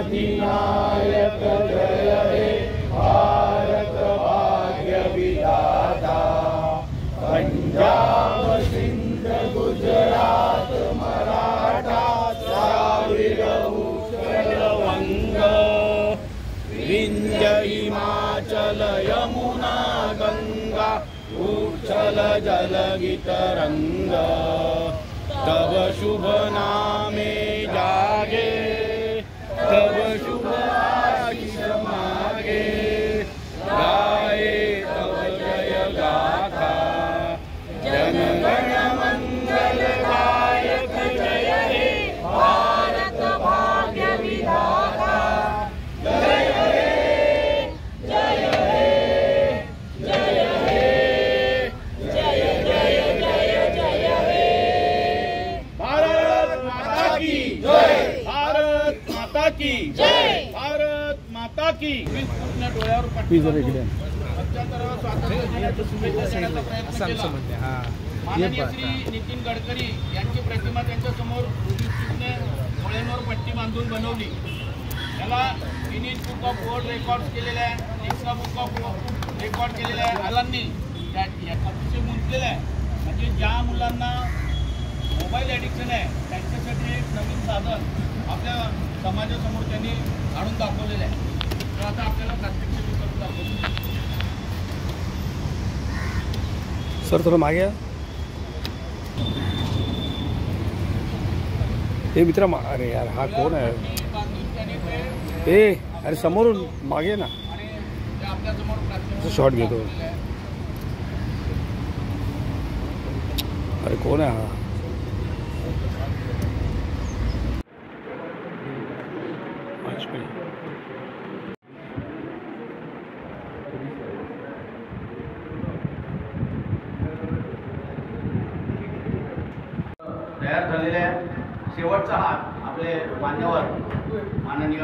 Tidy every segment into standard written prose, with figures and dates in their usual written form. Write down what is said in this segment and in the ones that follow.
अधिनायक जय हे भारत भाग्य विधाता पंजाब सिंध गुजरात मराठा द्राविड उत्कल वंग विंध्य हिमाचल यमुना गंगा उच्छल जलगी तरंग तब शुभ नामे जागे तब शुभ आशीष मागे गाये तब जय गाथा जनगण मंगल गायक जय हे भारत भाग्य विधाता जय हे जय हे जय हे जय जय जय जय हे भारत माता की जय भारत माता की जय भारत माता की पूर्ण डोळ्यावर पट्टी बांधून 75व्या स्वातंत्र्य शुभेच्छा देण्याचा प्रयत्न केला. माननीय श्री नितीन गडकरी यांची प्रतिमा त्यांच्या समोर रुबिस्टिकने डोळ्यांवर पट्टी बांधून बनवली. त्याला Guinness book of world record केलेल्या आहे, नेक्सा बुक ऑफ रेकॉर्ड केलेल्या आहे. आलांनी त्या अतिशय गुंतलेलं आहे. म्हणजे ज्या मुलांना मोबाईल ॲडिक्शन आहे त्यांच्यासाठी एक नवीन साधन आपल्या समाजासमोर त्यांनी आणून दाखवलेलं आहे. तर आता आपल्याला प्रात्यक्षिक करून दाखवतो. सर थोडं मागे हे मित्रा अरे यार हा कोण आहे ए अरे समोरून मागे ना शॉट घेतो. अरे कोण आहे हा तयार झालेले शेवटचा हात आपले मान्यवर माननीय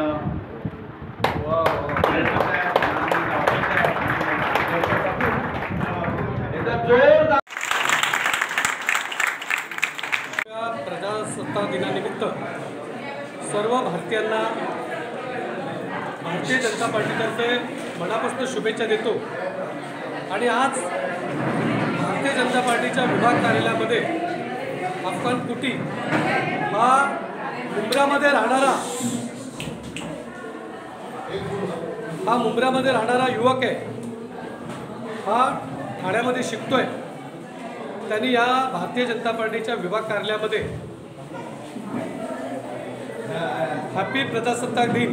प्रजासत्ताक दिनानिमित्त सर्व भारतीयांना भारतीय जनता पार्टीतर्फे मनापासून शुभेच्छा देतो. आणि आज भारतीय जनता पार्टीच्या विभाग कार्यालयामध्ये अफगाण कुटी हा मुंब्रामध्ये राहणारा युवक आहे. हा ठाण्यामध्ये शिकतोय. त्यांनी या भारतीय जनता पार्टीच्या विभाग कार्यालयामध्ये हॅपी प्रजासत्ताक दिन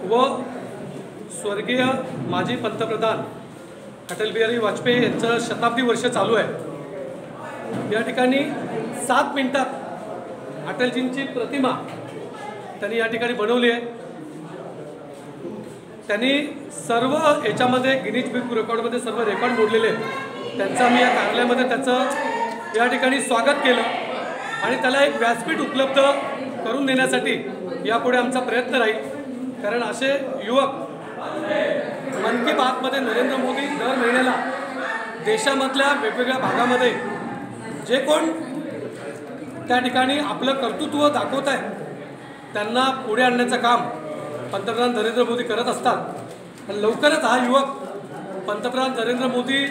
व स्वर्गीय माजी पंतप्रधान अटल बिहारी वाजपेयी यांचं शताब्दी वर्ष चालू आहे. या ठिकाणी 7 मिनिटात अटलजींची प्रतिमा त्यांनी या ठिकाणी बनवली आहे. त्यांनी सर्व याच्यामध्ये गिनीज बुक रेकॉर्डमध्ये सर्व रेकॉर्ड मोडलेले आहेत. त्यांचं आम्ही या कार्यालयामध्ये त्याचं या ठिकाणी स्वागत केलं आणि त्याला एक व्यासपीठ उपलब्ध करून देण्यासाठी यापुढे आमचा प्रयत्न राहील. कारण असे युवक मन की बातमध्ये नरेंद्र मोदी दर महिन्याला देशामधल्या वेगवेगळ्या भागामध्ये जे कोण त्या ठिकाणी आपलं कर्तृत्व दाखवत आहे त्यांना पुढे आणण्याचं काम पंतप्रधान नरेंद्र मोदी करत असतात. आणि लवकरच हा युवक पंतप्रधान नरेंद्र मोदी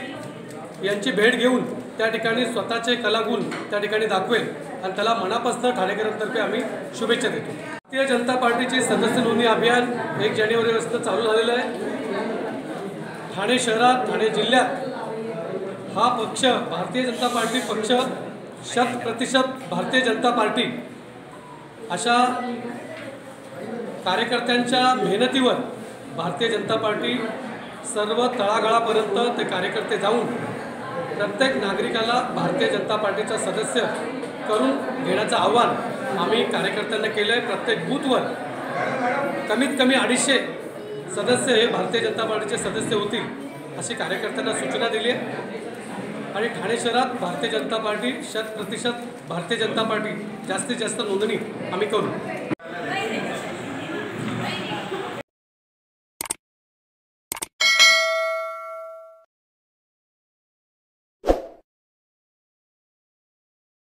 यांची भेट घेऊन त्या ठिकाणी स्वतःचे कलागुण त्या ठिकाणी दाखवेल आणि त्याला मनापासून ठाणेकरांतर्फे आम्ही शुभेच्छा देतो. भारतीय जनता पार्टीचे सदस्य नोंदणी अभियान 1 जानेवारीपासून चालू झालेलं आहे. ठाणे शहरात ठाणे जिल्ह्यात हा पक्ष भारतीय जनता पार्टी पक्ष 100% भारतीय जनता पार्टी अशा कार्यकर्त्यांच्या मेहनतीवर भारतीय जनता पार्टी सर्व तळागाळापर्यंत ते कार्यकर्ते जाऊन प्रत्येक नागरिकाला भारतीय जनता पार्टीचा सदस्य करून घेण्याचं आव्हान आम्ही कार्यकर्त्यांना केलं आहे. प्रत्येक बूथवर कमीत कमी 250 सदस्य हे भारतीय जनता पार्टीचे सदस्य होतील अशी कार्यकर्त्यांना सूचना दिली आहे. आणि ठाणे शहरात भारतीय जनता पार्टी 100% भारतीय जनता पार्टी जास्तीत जास्त नोंदणी आम्ही करू.